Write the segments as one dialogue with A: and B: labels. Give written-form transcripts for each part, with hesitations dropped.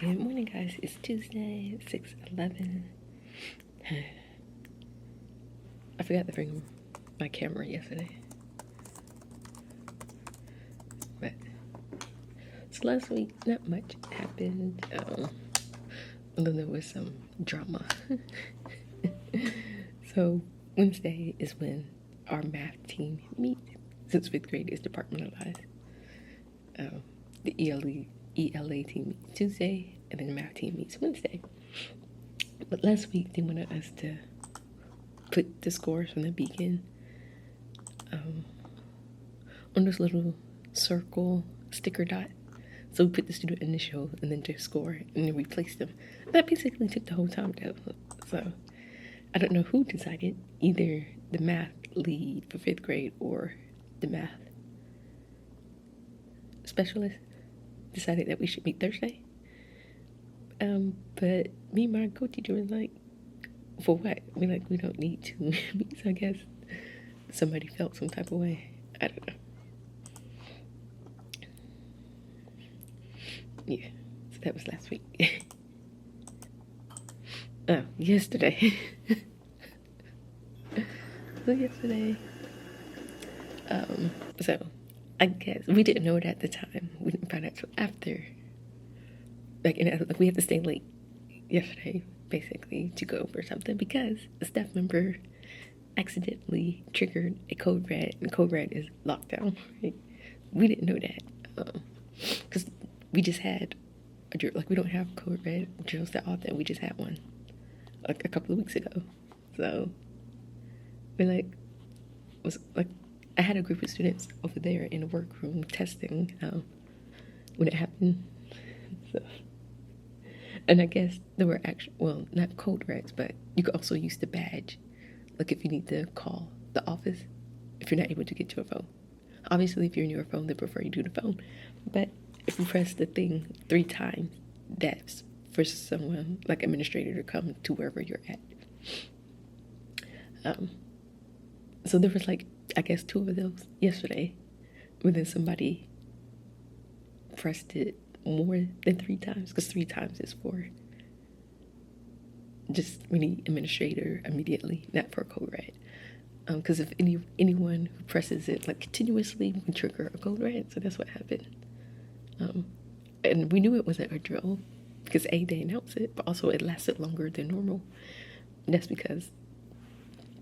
A: Good morning, guys. It's Tuesday, 6/11. I forgot to bring my camera yesterday. But so last week, not much happened. Although there was some drama. So Wednesday is when our math team meets. Since 5th grade is departmentalized. The ELA team meets Tuesday, and then the math team meets Wednesday. But last week they wanted us to put the scores from the beacon on this little circle sticker dot. So we put the student initial and then their score, and then we placed them. That basically took the whole time though. So I don't know who decided, either the math lead for 5th grade or the math specialist decided that we should meet Thursday. But me and my co-teacher was like, for what? We don't need to meet. So I guess somebody felt some type of way. I don't know. Yeah, so that was last week. Oh, yesterday. So I guess we didn't know it at the time. We didn't find out till after. Like we had to stay late yesterday, basically, to go over something because a staff member accidentally triggered a code red, and code red is lockdown. Right? We didn't know that because we just had a drill. Like, we don't have code red drills that often. We just had one like a couple of weeks ago. So I had a group of students over there in the workroom testing when it happened. So, and I guess there were not code reds, but you could also use the badge, like if you need to call the office if you're not able to get to a phone. Obviously, if you're near a phone, they prefer you do the phone. But if you press the thing 3 times, that's for someone like administrator to come to wherever you're at. So there was I guess 2 of those yesterday, but then somebody pressed it more than 3 times, because 3 times is for just really administrator immediately, not for a code red. Because if anyone who presses it continuously can trigger a code red, so that's what happened. And we knew it wasn't a drill because they announced it, but also it lasted longer than normal. And that's because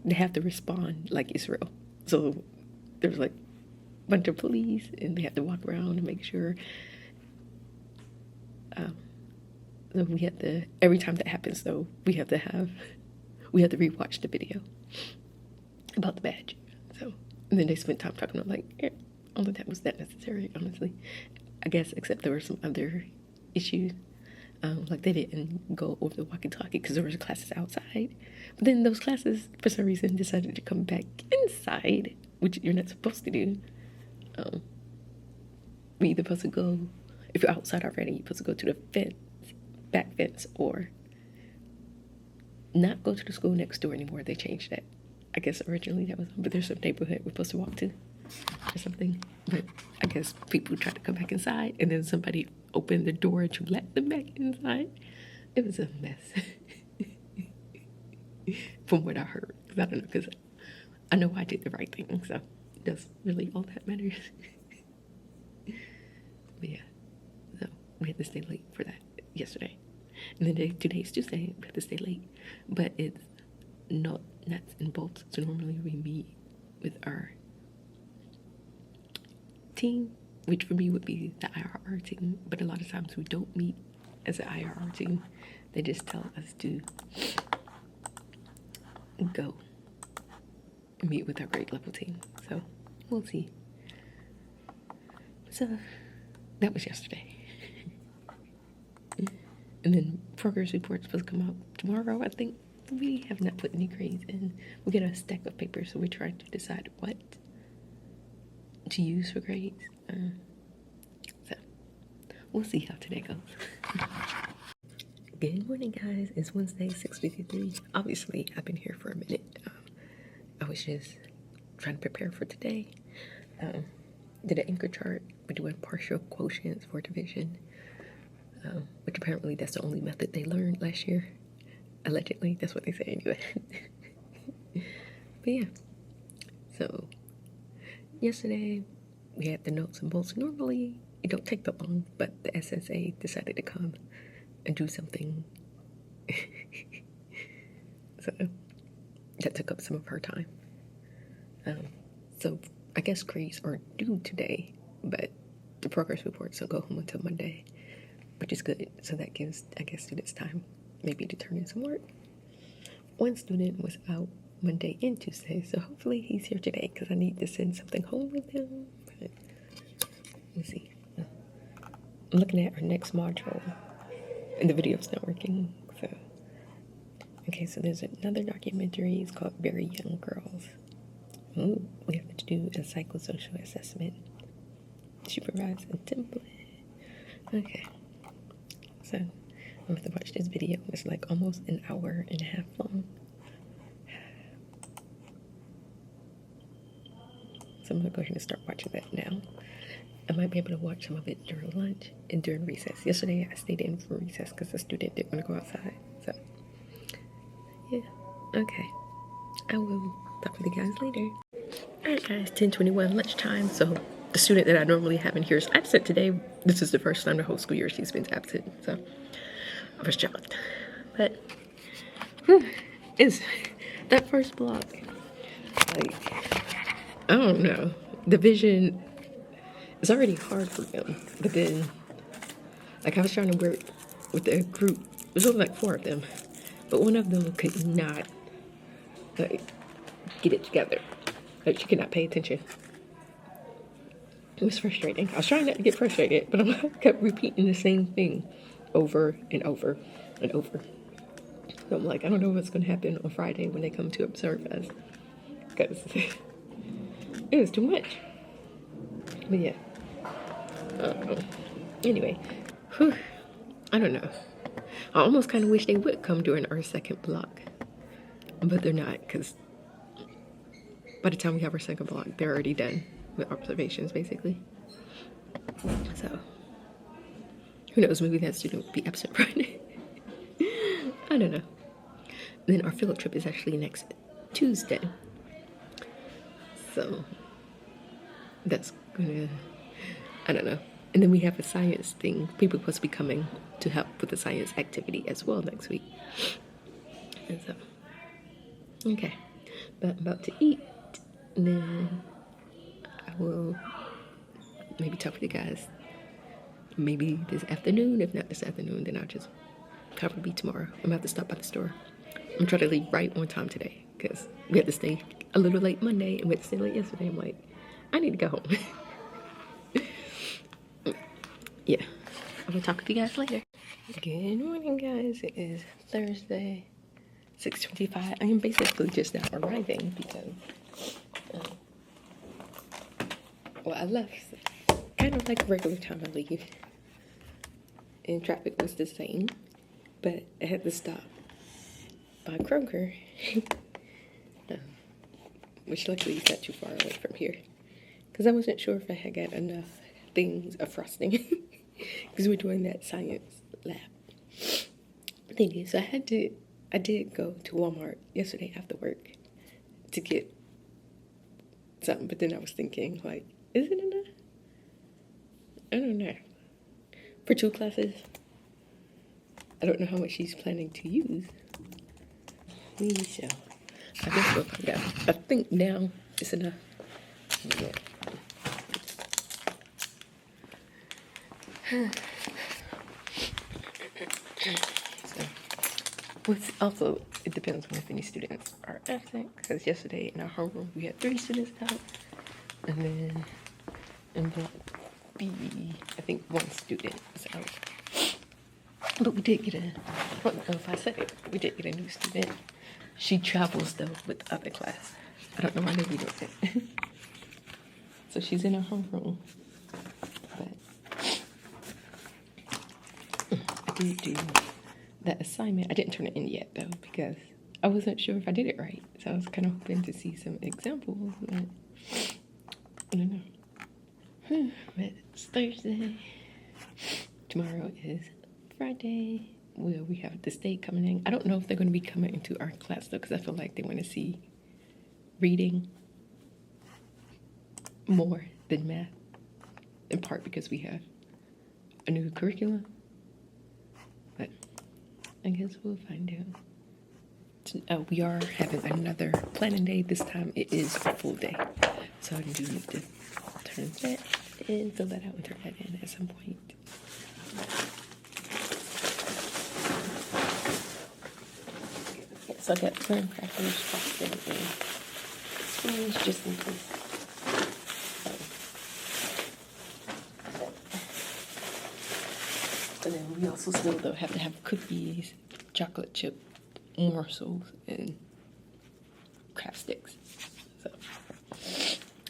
A: they have to respond like Israel. So there's a bunch of police, and they have to walk around and make sure. So we have to, every time that happens though, we have to rewatch the video about the badge. So, and then they spent time talking about all of that was that necessary, honestly. I guess, except there were some other issues. They didn't go over the walkie-talkie because there were classes outside. But then those classes, for some reason, decided to come back inside, which you're not supposed to do. We're either supposed to go, if you're outside already, you're supposed to go to the back fence, or not go to the school next door anymore. They changed that. I guess originally that was, but there's some neighborhood we're supposed to walk to or something. But I guess people tried to come back inside, and then somebody opened the door to let them back inside. It was a mess. From what I heard. Because I don't know, because I know I did the right thing, so that's really all that matters. But yeah, so we had to stay late for that yesterday. And then today's Tuesday, we have to stay late. But it's not nuts and bolts. So normally we meet with our team, which for me would be the IRR team, but a lot of times we don't meet as an IRR team. They just tell us to go and meet with our grade level team. So we'll see. So that was yesterday. And then progress report's supposed to come out tomorrow. I think we have not put any grades in. We get a stack of papers, so we're trying to decide what to use for grades. So we'll see how today goes. Good morning, guys. It's Wednesday, 6:53. Obviously, I've been here for a minute. I was just trying to prepare for today. Did an anchor chart. We're doing partial quotients for division, which which apparently that's the only method they learned last year. Allegedly, that's what they say anyway. But yeah, so yesterday we had the nuts and bolts. Normally it don't take that long, but the SSA decided to come and do something. So that took up some of her time. So I guess grades aren't due today, but the progress reports don't go home until Monday, which is good. So that gives, I guess, students time maybe to turn in some work. One student was out Monday and Tuesday, so hopefully he's here today because I need to send something home with him. But let's see. I'm looking at our next module, and the video's not working. So okay, so there's another documentary. It's called Very Young Girls. Ooh, we have to do a psychosocial assessment. Supervise and template. Okay, so I'm going to watch this video. It's like almost an hour and a half long. So I'm going to go ahead and start watching that now. I might be able to watch some of it during lunch and during recess. Yesterday I stayed in for recess because the student didn't want to go outside. So yeah, okay. I will talk with you guys later. Alright guys, 10:21 lunchtime. So the student that I normally have in here is absent today. This is the first time the whole school year she's been absent. So I was shocked. But it's that first block. Like, I don't know. The vision is already hard for them. But then, like, I was trying to work with the group. There's only like 4 of them. But one of them could not, like, get it together. Like, she could not pay attention. It was frustrating. I was trying not to get frustrated, but I kept repeating the same thing over and over and over. So I'm like, I don't know what's going to happen on Friday when they come to observe us. Because it was too much. But yeah. Anyway. I don't know. I almost kind of wish they would come during our second block. But they're not, because by the time we have our second block, they're already done with observations, basically. So, who knows, maybe that student would be absent Friday. I don't know. Then our field trip is actually next Tuesday. So, that's gonna, I don't know. And then we have a science thing. People are supposed to be coming to help with the science activity as well next week. And so, okay. But I'm about to eat. And then I will maybe talk with you guys maybe this afternoon. If not this afternoon, then I'll just probably be tomorrow. I'm about to stop by the store. I'm trying to leave right on time today because we had to stay a little late Monday and we had to stay late yesterday. I'm like, I need to go home. Yeah, I'm gonna talk with you guys later. Good morning, guys. It is Thursday, 6:25. I am basically just now arriving because, well, I left kind of like regular time I leave, and traffic was the same, but I had to stop by Kroger, which luckily is not too far away from here, because I wasn't sure if I had got enough things of frosting. Because we're doing that science lab thingy. So I did go to Walmart yesterday after work to get something, but then I was thinking, like, is it enough? I don't know. For 2 classes, I don't know how much she's planning to use. We shall. I guess we'll find out. I think now it's enough. Yeah. So, also, it depends on if any students are absent, because yesterday in our homeroom we had 3 students out, and then in block B, I think 1 student was out. But we did get I don't know if I said it, we did get a new student. She travels though with the other class. I don't know why they be doing it. So she's in her homeroom. Did do that assignment. I didn't turn it in yet though because I wasn't sure if I did it right. So I was kind of hoping to see some examples, but I don't know. But it's Thursday. Tomorrow is Friday, we have the state coming in. I don't know if they're going to be coming into our class though, because I feel like they want to see reading more than math, in part because we have a new curriculum. But I guess we'll find out. We are having another planning day. This time it is a full day. So I do need to turn that in, fill that out, and turn that in at some point. So I got graham crackers, frosting, and spoons just in case. And then we also still though have to have cookies, chocolate chip morsels, and craft sticks. So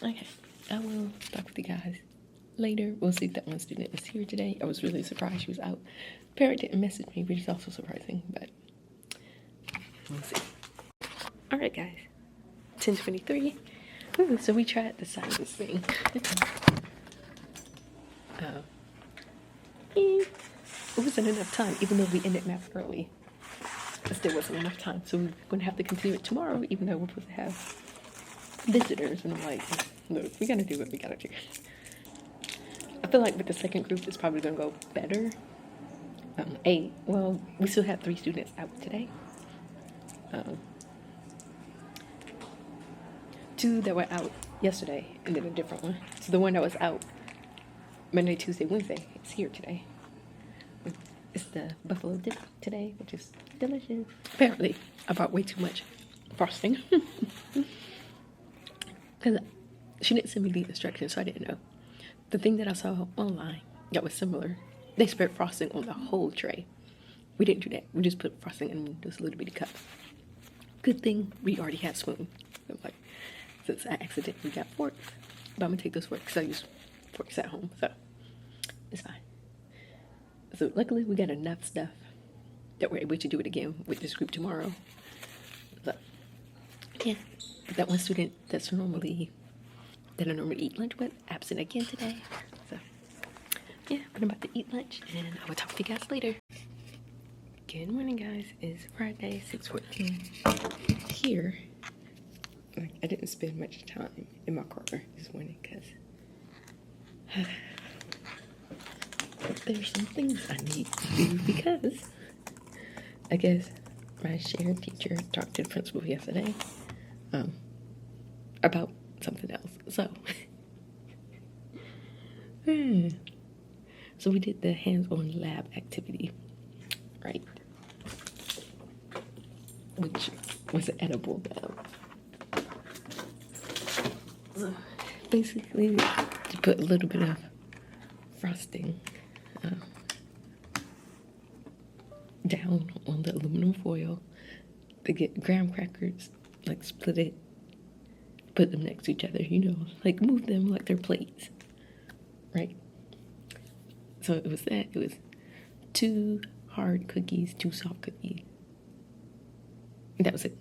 A: okay, I will talk with you guys later. We'll see if that one student is here today. I was really surprised she was out. Parent didn't message me, which is also surprising, but we'll see. All right, guys, 10:23. So we tried the science thing. It wasn't enough time, even though we ended math early. It still wasn't enough time, so we're going to have to continue it tomorrow, even though we're supposed to have visitors. And I'm like, look, we got to do what we got to do. I feel like with the second group, it's probably going to go better. Well, we still have 3 students out today. 2 that were out yesterday, and then a different one. So the one that was out Monday, Tuesday, Wednesday is here today. It's the buffalo dip today, which is delicious. Apparently, I bought way too much frosting. Because she didn't send me the instructions, so I didn't know. The thing that I saw online that was similar, they spread frosting on the whole tray. We didn't do that. We just put frosting in those little bitty cups. Good thing we already had spoons. So like, since I accidentally got forks, but I'm going to take those forks because I use forks at home, so it's fine. So luckily we got enough stuff that we're able to do it again with this group tomorrow. So yeah, that one student that I normally eat lunch with, absent again today. So yeah, but I'm about to eat lunch and I will talk to you guys later. Good morning, guys. It's Friday, 6:14. Here, I didn't spend much time in my car this morning because there's some things I need to do because I guess my shared teacher talked to the principal yesterday about something else. So, so we did the hands-on lab activity, right? Which was an edible lab. So basically, to put a little bit of frosting down on the aluminum foil, to get graham crackers, like split it, put them next to each other, like move them like they're plates, right? So it was that. It was 2 hard cookies, 2 soft cookies. And that was it.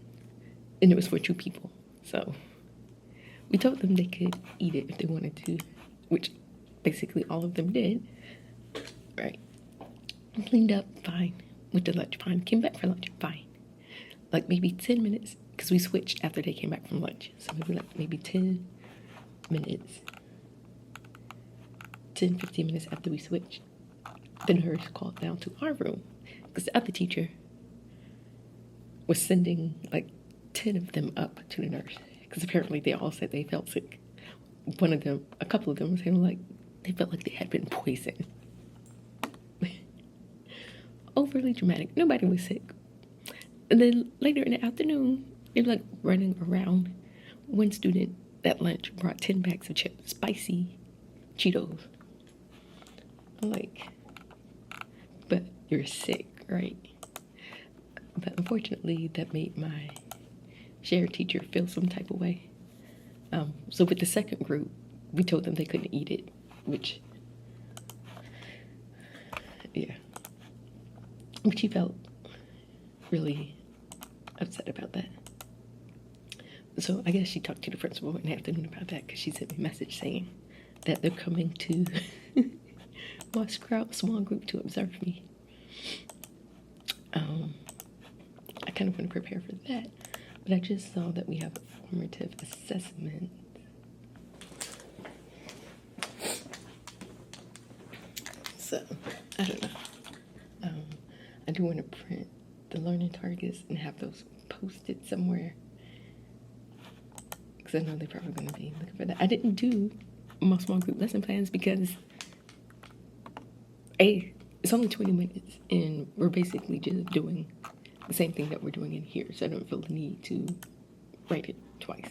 A: And it was for 2 people. So we told them they could eat it if they wanted to, which basically all of them did, right? Cleaned up, fine. Went to lunch, fine. Came back for lunch, fine. Like maybe 10 minutes, because we switched after they came back from lunch. So maybe 10 minutes, 10, 15 minutes after we switched, the nurse called down to our room, because the other teacher was sending like 10 of them up to the nurse, because apparently they all said they felt sick. A couple of them were saying like they felt like they had been poisoned. Overly dramatic. Nobody was sick. And then later in the afternoon, they were like running around. One student at lunch brought 10 bags of chips, spicy Cheetos. I'm like, but you're sick, right? But unfortunately, that made my shared teacher feel some type of way. So with the second group, we told them they couldn't eat it, which, yeah. But she felt really upset about that. So I guess she talked to the principal in the afternoon about that, because she sent me a message saying that they're coming to my small group to observe me. kind of want to prepare for that. But I just saw that we have a formative assessment. So, I don't know. I do want to print the learning targets and have those posted somewhere. Because I know they're probably going to be looking for that. I didn't do my small group lesson plans because it's only 20 minutes and we're basically just doing the same thing that we're doing in here. So I don't feel the need to write it twice.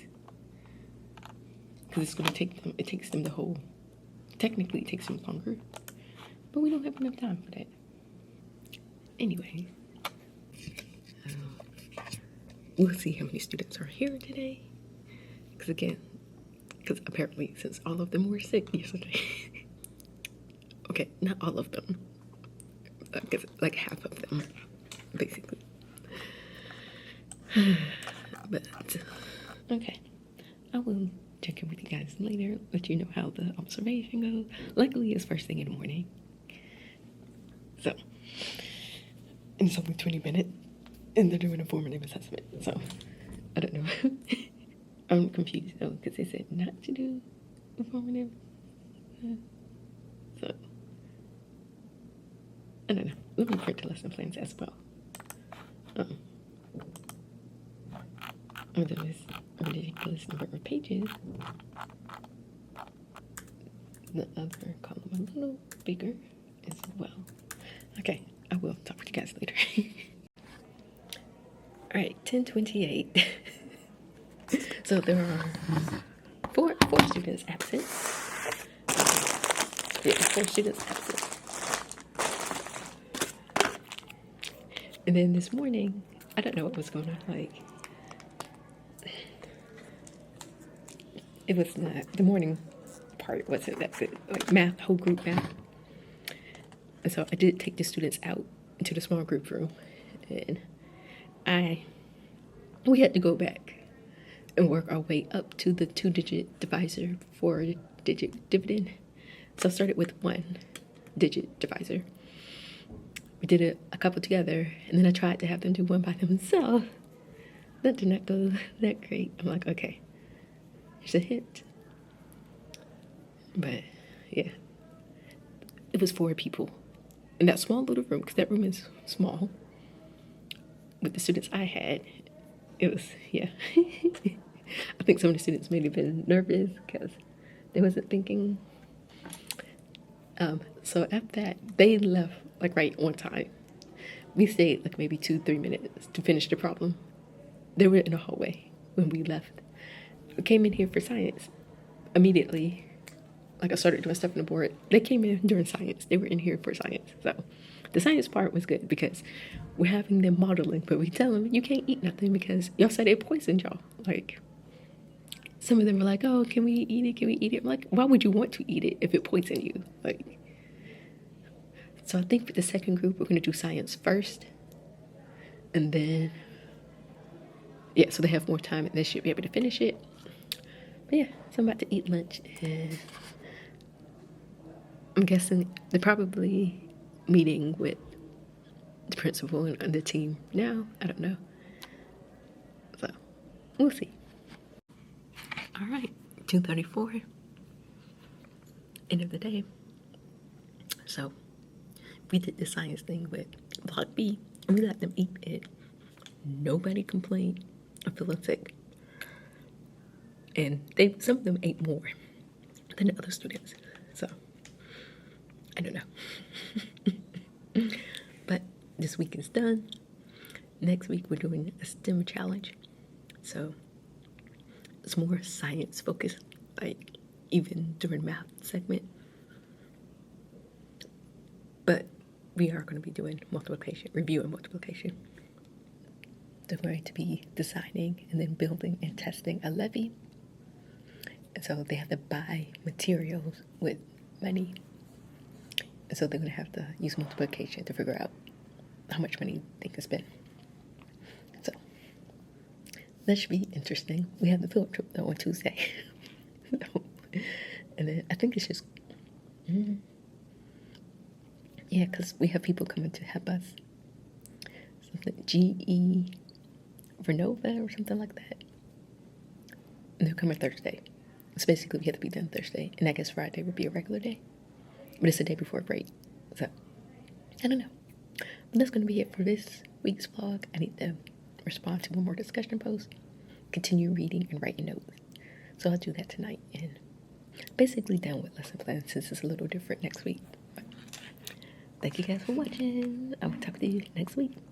A: Because it's going to take them, it takes them the whole, technically it takes them longer. But we don't have enough time for that. Anyway, we'll see how many students are here today. Because apparently since all of them were sick yesterday. Okay, not all of them. Because like half of them, basically. But, okay. I will check in with you guys later, let you know how the observation goes. Luckily, it's first thing in the morning. So, and it's only 20 minutes, and they're doing a formative assessment. So, I don't know. I'm confused though, because they said not to do a formative. So, I don't know. We'll be print the lesson plans as well. Although it's a ridiculous number of pages, the other column a little bigger as well. Okay, I will talk to you guys later. Alright, 10:28. So there are four students absent. Yeah, 4 students absent. And then this morning, I don't know what was going on. Like, it was not, the morning part wasn't that good. Like math, whole group math. And so I did take the students out into the small group room. And we had to go back and work our way up to the 2-digit divisor, 4-digit dividend. So I started with 1-digit divisor. We did a couple together, and then I tried to have them do one by themselves. That did not go that great. I'm like, okay, here's a hint. But yeah, it was 4 people in that small little room, because that room is small. With the students I had, it was, yeah. I think some of the students may have been nervous because they wasn't thinking. So after that, they left like right on time. We stayed like maybe 2-3 minutes to finish the problem. They were in the hallway when we left. We came in here for science immediately. Like I started doing stuff on the board. They came in during science. They were in here for science. So the science part was good because we're having them modeling, but we tell them you can't eat nothing because y'all said it poisoned y'all. Like, some of them were like, oh, can we eat it? Can we eat it? I'm like, why would you want to eat it if it poisoned you? Like, so I think for the second group, we're going to do science first. And then, yeah, so they have more time and they should be able to finish it. But yeah, so I'm about to eat lunch and I'm guessing they're probably meeting with the principal and the team now. I don't know. So, we'll see. All right, 2:34. End of the day. So, we did the science thing with Block B, and we let them eat it. Nobody complained of feeling sick. And some of them ate more than the other students. So, I don't know. But this week is done. Next week we're doing a STEM challenge. So it's more science focused, like even during math segment. But we are going to be doing multiplication, review and multiplication. They're going to be designing and then building and testing a levy. And so they have to buy materials with money. And so they're going to have to use multiplication to figure out how much money they can spend. So that should be interesting. We have the field trip though on Tuesday. And then I think it's just, yeah, because we have people coming to help us. Something GE Renova or something like that. And they're coming Thursday. So basically, we have to be done Thursday. And I guess Friday would be a regular day. But it's the day before break. So, I don't know. But that's going to be it for this week's vlog. I need to respond to one more discussion post, continue reading and writing notes. So I'll do that tonight. And basically done with lesson plans since it's a little different next week. But thank you guys for watching. I will talk to you next week.